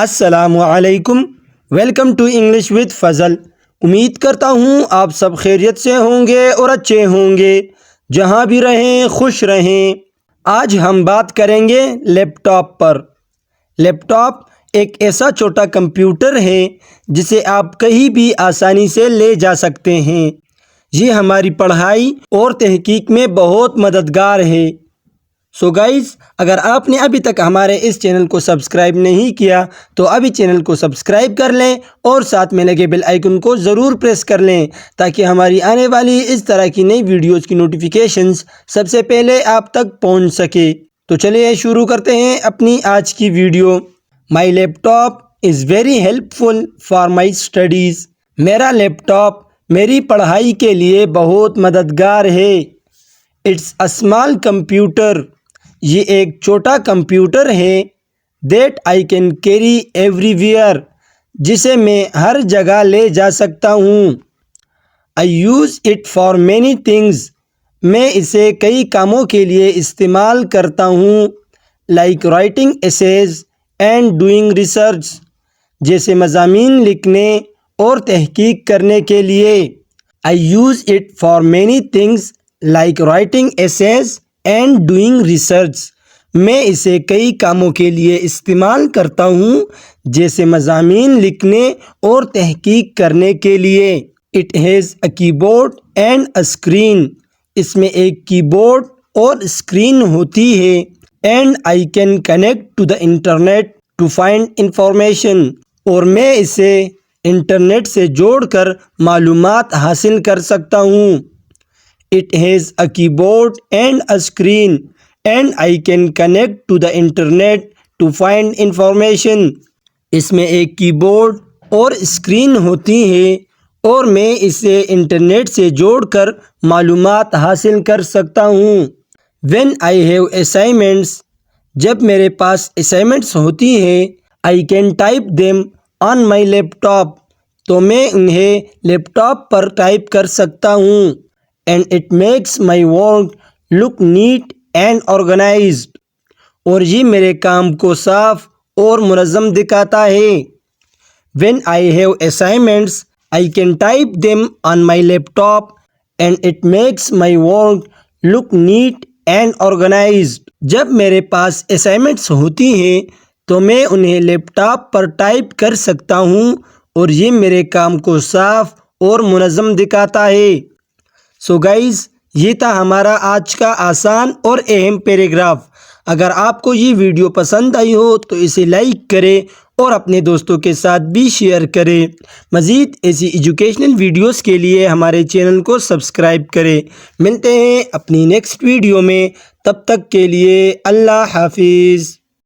السلام علیکم، welcome to English with فضل۔ امید کرتا ہوں آپ سب خیریت سے ہوں گے اور اچھے ہوں گے، جہاں بھی رہیں خوش رہیں۔ آج ہم بات کریں گے لیپ ٹاپ پر۔ لیپ ٹاپ ایک ایسا چھوٹا کمپیوٹر ہے جسے آپ کہیں بھی آسانی سے لے جا سکتے ہیں۔ یہ ہماری پڑھائی اور تحقیق میں بہت مددگار ہے۔ سو گائز، اگر آپ نے ابھی تک ہمارے اس چینل کو سبسکرائب نہیں کیا تو ابھی چینل کو سبسکرائب کر لیں اور ساتھ میں لگے بیل آئیکن کو ضرور پریس کر لیں تاکہ ہماری آنے والی اس طرح کی نئی ویڈیوز کی نوٹیفیکیشنز سب سے پہلے آپ تک پہنچ سکے۔ تو چلیے شروع کرتے ہیں اپنی آج کی video. My laptop is very helpful for my studies. میرا لیپ ٹاپ میری پڑھائی کے لیے بہت مددگار ہے۔ It's a small computer. یہ ایک چھوٹا کمپیوٹر ہے that I can carry everywhere, جسے میں ہر جگہ لے جا سکتا ہوں۔ I use it for many things. میں اسے کئی کاموں کے لیے استعمال کرتا ہوں، like writing essays and doing research, جیسے مضامین لکھنے اور تحقیق کرنے کے لیے۔ I use it for many things like writing essays and doing research. میں اسے کئی کاموں کے لیے استعمال کرتا ہوں، جیسے مضامین لکھنے اور تحقیق کرنے کے لیے۔ It has a keyboard and a screen. اس میں ایک کی بورڈ اور اسکرین ہوتی ہے۔ And I can connect to the internet to find information. اور میں اسے انٹرنیٹ سے جوڑ کر معلومات حاصل کر سکتا ہوں۔ It has a keyboard and a screen and I can connect to the internet to find information۔ اس میں ایک کی بورڈ اور اسکرین ہوتی ہے اور میں اسے انٹرنیٹ سے جوڑ کر معلومات حاصل کر سکتا ہوں۔ When I have assignments، جب میرے پاس اسائنمنٹس ہوتی ہیں، I can type them on my laptop، تو میں انہیں لیپ ٹاپ پر ٹائپ کر سکتا ہوں۔ And it makes my work look neat and organized۔ اور یہ میرے کام کو صاف اور منظم دکھاتا ہے۔ When I have assignments، I can type them on my laptop and it makes my work look neat and organized۔ جب میرے پاس اسائنمنٹس ہوتی ہیں تو میں انہیں لیپ ٹاپ پر ٹائپ کر سکتا ہوں اور یہ میرے کام کو صاف اور منظم دکھاتا ہے۔ سو گائز، یہ تھا ہمارا آج کا آسان اور اہم پیراگراف۔ اگر آپ کو یہ ویڈیو پسند آئی ہو تو اسے لائک کریں اور اپنے دوستوں کے ساتھ بھی شیئر کریں۔ مزید ایسی ایجوکیشنل ویڈیوز کے لیے ہمارے چینل کو سبسکرائب کریں۔ ملتے ہیں اپنی نیکسٹ ویڈیو میں، تب تک کے لیے اللہ حافظ۔